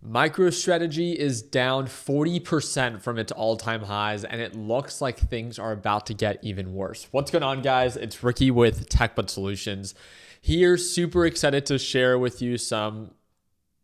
MicroStrategy is down 40% from its all-time highs, and it looks like things are about to get even worse. What's going on, guys? It's Ricky with TechBud Solutions. Here, super excited to share with you some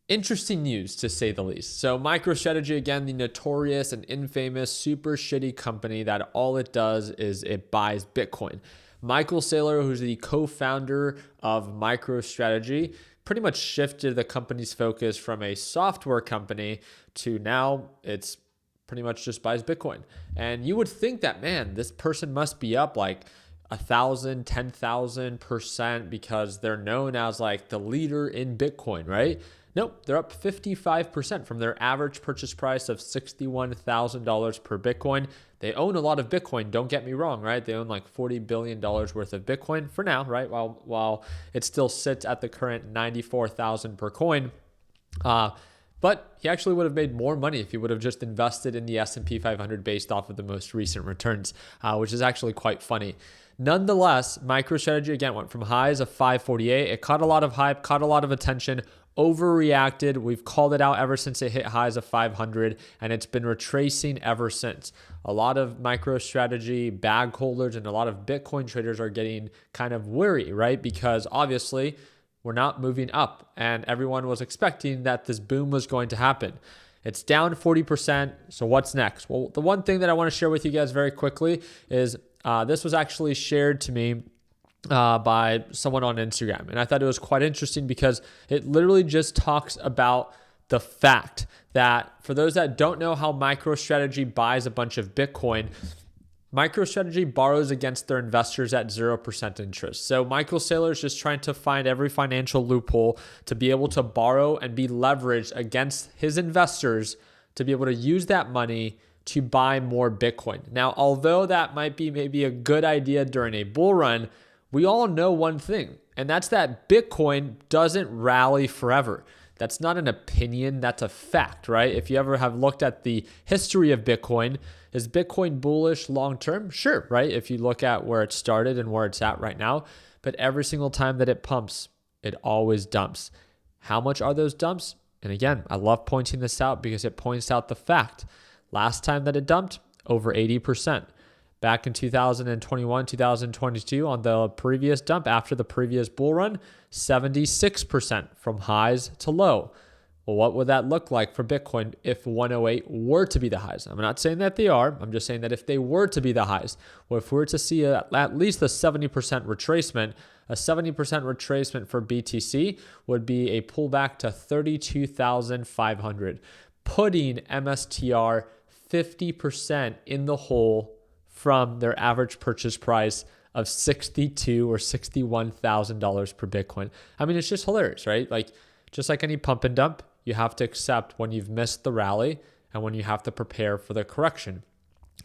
interesting news, to say the least. So MicroStrategy, again, the notorious and infamous super shitty company that all it does is it buys Bitcoin. Michael Saylor, who's the co-founder of MicroStrategy, pretty much shifted the company's focus from a software company to now it's pretty much just buys Bitcoin. And you would think that, man, this person must be up like 1,000, 10,000% because they're known as like the leader in Bitcoin, right? Nope, they're up 55% from their average purchase price of $61,000 per Bitcoin. They own a lot of Bitcoin, don't get me wrong, right? They own like $40 billion worth of Bitcoin for now, right? While it still sits at the current 94,000 per coin. But he actually would have made more money if he would have just invested in the S&P 500 based off of the most recent returns, which is actually quite funny. Nonetheless, MicroStrategy, again, went from highs of 548. It caught a lot of hype, caught a lot of attention, overreacted. We've called it out ever since it hit highs of 500, and it's been retracing ever since. A lot of MicroStrategy bag holders and a lot of Bitcoin traders are getting kind of worried, right? Because obviously we're not moving up, and everyone was expecting that this boom was going to happen. It's down 40%. So what's next? Well, the one thing that I want to share with you guys very quickly is this was actually shared to me by someone on Instagram. And I thought it was quite interesting because it literally just talks about the fact that for those that don't know how MicroStrategy buys a bunch of Bitcoin, MicroStrategy borrows against their investors at 0% interest. So Michael Saylor is just trying to find every financial loophole to be able to borrow and be leveraged against his investors to be able to use that money to buy more Bitcoin. Now, although that might be maybe a good idea during a bull run, we all know one thing, and that's that Bitcoin doesn't rally forever. That's not an opinion, that's a fact, right? If you ever have looked at the history of Bitcoin, is Bitcoin bullish long-term? Sure, right? If you look at where it started and where it's at right now, but every single time that it pumps, it always dumps. How much are those dumps? And again, I love pointing this out because it points out the fact. Last time that it dumped, over 80%. Back in 2021, 2022, on the previous dump after the previous bull run, 76% from highs to low. Well, what would that look like for Bitcoin if 108 were to be the highs? I'm not saying that they are. I'm just saying that if they were to be the highs, well, if we were to see at least a 70% retracement, a 70% retracement for BTC would be a pullback to 32,500, putting MSTR 50% in the hole from their average purchase price of $62,000 or $61,000 per Bitcoin. I mean, it's just hilarious, right? Like, just like any pump and dump, you have to accept when you've missed the rally and when you have to prepare for the correction.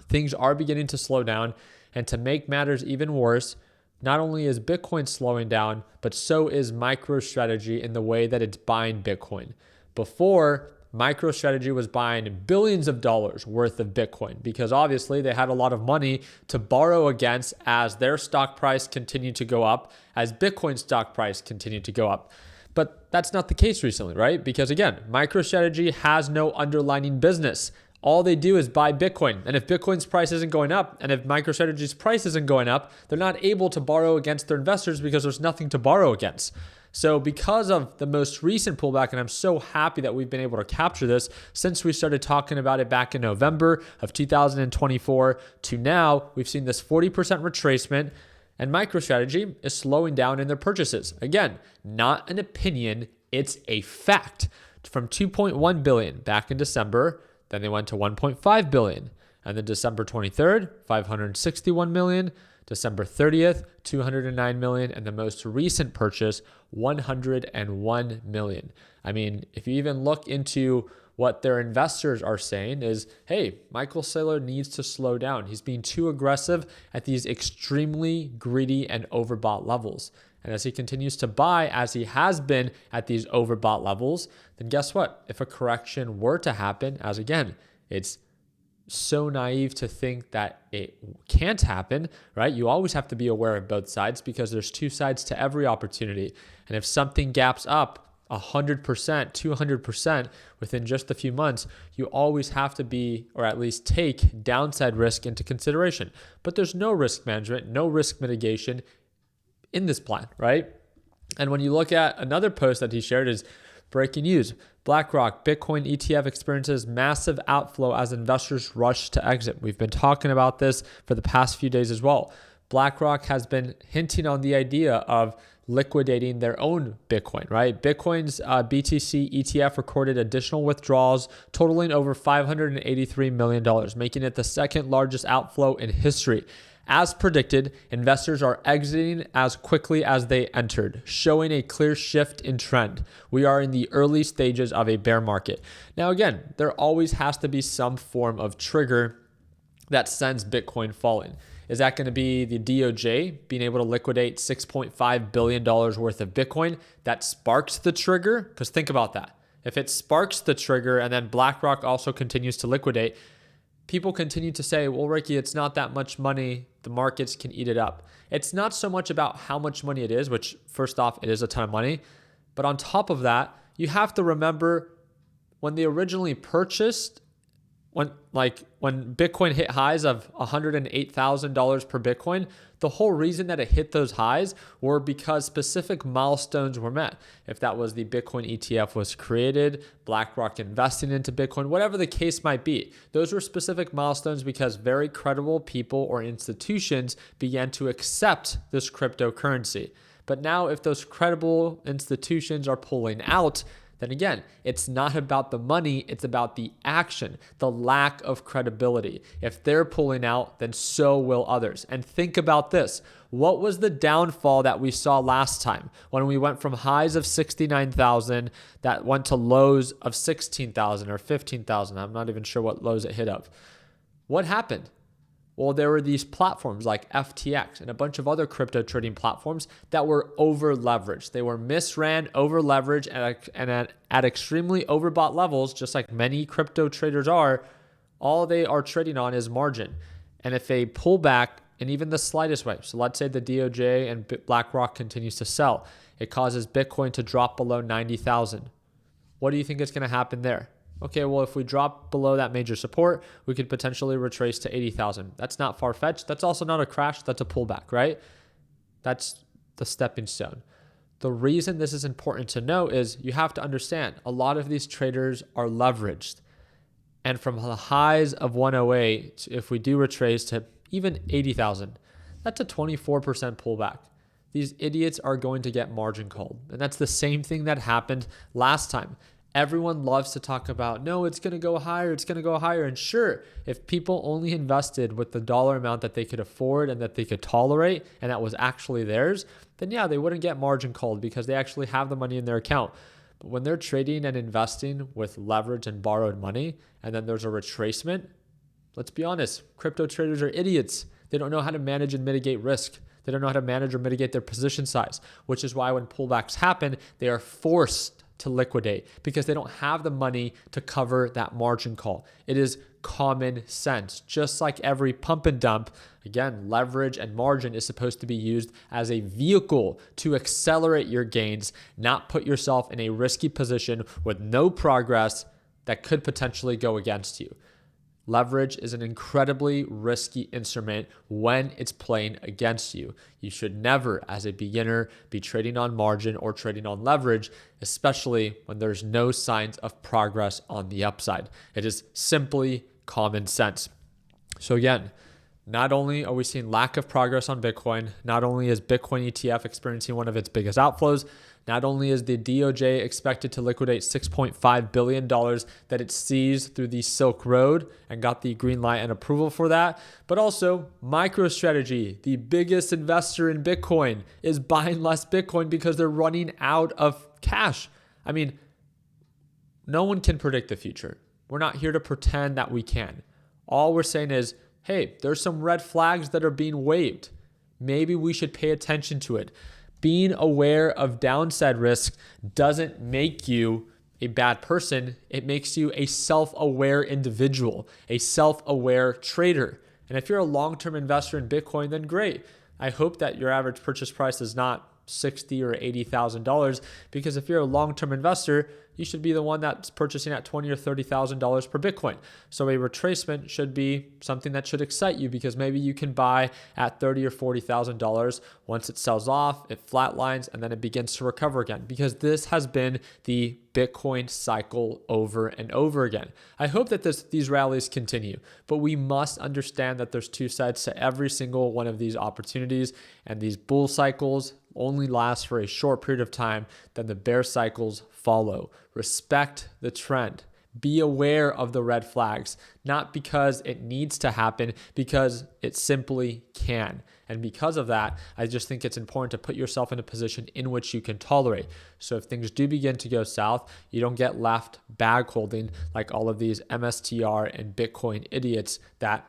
Things are beginning to slow down, and to make matters even worse, not only is Bitcoin slowing down, but so is MicroStrategy in the way that it's buying Bitcoin. Before, MicroStrategy was buying billions of dollars worth of Bitcoin because obviously they had a lot of money to borrow against as their stock price continued to go up, as Bitcoin stock price continued to go up. But that's not the case recently, right? Because again, MicroStrategy has no underlying business. All they do is buy Bitcoin. And if Bitcoin's price isn't going up, and if MicroStrategy's price isn't going up, they're not able to borrow against their investors because there's nothing to borrow against. So because of the most recent pullback, and I'm so happy that we've been able to capture this since we started talking about it back in November of 2024 to now, we've seen this 40% retracement, and MicroStrategy is slowing down in their purchases. Again, not an opinion, it's a fact. From 2.1 billion back in December, then they went to 1.5 billion. And then December 23rd, 561 million. December 30th, 209 million. And the most recent purchase, 101 million. I mean, if you even look into what their investors are saying is, hey, Michael Saylor needs to slow down. He's being too aggressive at these extremely greedy and overbought levels. And as he continues to buy, as he has been at these overbought levels, then guess what? If a correction were to happen, as again, it's so naive to think that it can't happen, right? You always have to be aware of both sides because there's two sides to every opportunity. And if something gaps up, 100%, 200% within just a few months, you always have to be, or at least take downside risk into consideration. But there's no risk management, no risk mitigation in this plan, right? And when you look at another post that he shared is breaking news. BlackRock Bitcoin ETF experiences massive outflow as investors rush to exit. We've been talking about this for the past few days as well. BlackRock has been hinting on the idea of liquidating their own Bitcoin, right? Bitcoin's BTC ETF recorded additional withdrawals totaling over $583 million, making it the second largest outflow in history. As predicted, investors are exiting as quickly as they entered, showing a clear shift in trend. We are in the early stages of a bear market. Now, again, there always has to be some form of trigger that sends Bitcoin falling. Is that going to be the DOJ being able to liquidate $6.5 billion worth of Bitcoin that sparks the trigger? Because think about that. If it sparks the trigger and then BlackRock also continues to liquidate, people continue to say, well, Ricky, it's not that much money. The markets can eat it up. It's not so much about how much money it is, which first off, it is a ton of money. But on top of that, you have to remember when they originally purchased, when Bitcoin hit highs of $108,000 per Bitcoin, the whole reason that it hit those highs were because specific milestones were met. If that was the Bitcoin ETF was created, BlackRock investing into Bitcoin, whatever the case might be, those were specific milestones because very credible people or institutions began to accept this cryptocurrency. But now if those credible institutions are pulling out, then again, it's not about the money, it's about the action, the lack of credibility. If they're pulling out, then so will others. And think about this. What was the downfall that we saw last time when we went from highs of 69,000 that went to lows of 16,000 or 15,000? I'm not even sure what lows it hit of. What happened? Well, there were these platforms like FTX and a bunch of other crypto trading platforms that were over leveraged. They were misran, over leveraged, and at extremely overbought levels, just like many crypto traders are. All they are trading on is margin. And if they pull back in even the slightest way, so let's say the DOJ and BlackRock continues to sell, it causes Bitcoin to drop below 90,000. What do you think is going to happen there? Okay, well, if we drop below that major support, we could potentially retrace to 80,000. That's not far-fetched. That's also not a crash. That's a pullback, right? That's the stepping stone. The reason this is important to know is you have to understand a lot of these traders are leveraged. And from the highs of 108, if we do retrace to even 80,000, that's a 24% pullback. These idiots are going to get margin called. And that's the same thing that happened last time. Everyone loves to talk about, no, it's going to go higher, it's going to go higher. And sure, if people only invested with the dollar amount that they could afford and that they could tolerate, and that was actually theirs, then yeah, they wouldn't get margin called because they actually have the money in their account. But when they're trading and investing with leverage and borrowed money, and then there's a retracement, let's be honest, crypto traders are idiots. They don't know how to manage and mitigate risk. They don't know how to manage or mitigate their position size, which is why when pullbacks happen, they are forced to liquidate because they don't have the money to cover that margin call. It is common sense. Just like every pump and dump, again, leverage and margin is supposed to be used as a vehicle to accelerate your gains, not put yourself in a risky position with no progress that could potentially go against you. Leverage is an incredibly risky instrument when it's playing against you. You should never, as a beginner, be trading on margin or trading on leverage, especially when there's no signs of progress on the upside. It is simply common sense. So again, not only are we seeing lack of progress on Bitcoin, not only is Bitcoin ETF experiencing one of its biggest outflows, not only is the DOJ expected to liquidate $6.5 billion that it seized through the Silk Road and got the green light and approval for that, but also MicroStrategy, the biggest investor in Bitcoin, is buying less Bitcoin because they're running out of cash. I mean, no one can predict the future. We're not here to pretend that we can. All we're saying is, hey, there's some red flags that are being waved. Maybe we should pay attention to it. Being aware of downside risk doesn't make you a bad person. It makes you a self-aware individual, a self-aware trader. And if you're a long-term investor in Bitcoin, then great. I hope that your average purchase price is not $60,000 or $80,000, because if you're a long-term investor, you should be the one that's purchasing at $20,000 or $30,000 per Bitcoin. So a retracement should be something that should excite you, because maybe you can buy at $30,000 or $40,000. Once it sells off, it flatlines, and then it begins to recover again, because this has been the Bitcoin cycle over and over again. I hope that these rallies continue, but we must understand that there's two sides to every single one of these opportunities, and these bull cycles only last for a short period of time, then the bear cycles follow. Respect the trend. Be aware of the red flags, not because it needs to happen, because it simply can. And because of that, I just think it's important to put yourself in a position in which you can tolerate. So if things do begin to go south, you don't get left bag holding like all of these MSTR and Bitcoin idiots that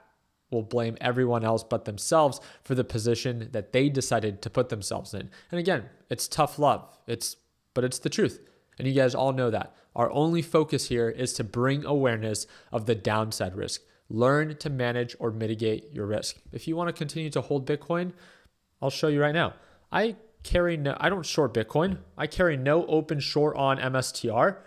will blame everyone else but themselves for the position that they decided to put themselves in. And again, it's tough love. But it's the truth. And you guys all know that. Our only focus here is to bring awareness of the downside risk. Learn to manage or mitigate your risk. If you want to continue to hold Bitcoin, I'll show you right now. I don't short Bitcoin. I carry no open short on MSTR.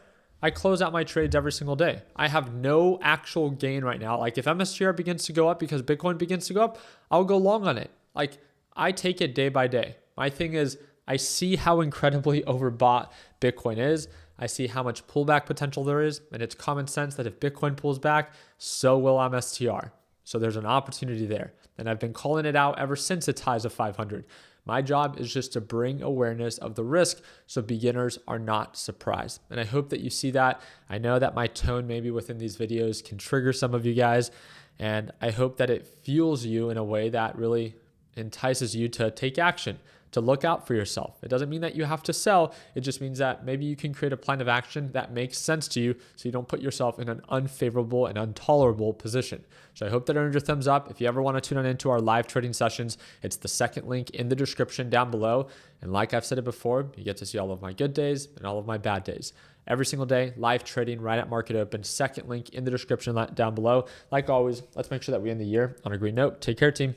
I close out my trades every single day. I have no actual gain right now. Like if MSTR begins to go up because Bitcoin begins to go up, I'll go long on it. Like I take it day by day. My thing is I see how incredibly overbought Bitcoin is. I see how much pullback potential there is. And it's common sense that if Bitcoin pulls back, so will MSTR. So there's an opportunity there. And I've been calling it out ever since its highs of 500. My job is just to bring awareness of the risk so beginners are not surprised. And I hope that you see that. I know that my tone maybe within these videos can trigger some of you guys. And I hope that it fuels you in a way that really entices you to take action, to look out for yourself. It doesn't mean that you have to sell. It just means that maybe you can create a plan of action that makes sense to you so you don't put yourself in an unfavorable and intolerable position. So I hope that earned your thumbs up. If you ever want to tune into our live trading sessions, it's the second link in the description down below. And like I've said it before, you get to see all of my good days and all of my bad days. Every single day, live trading right at market open. Second link in the description down below. Like always, let's make sure that we end the year on a green note. Take care, team.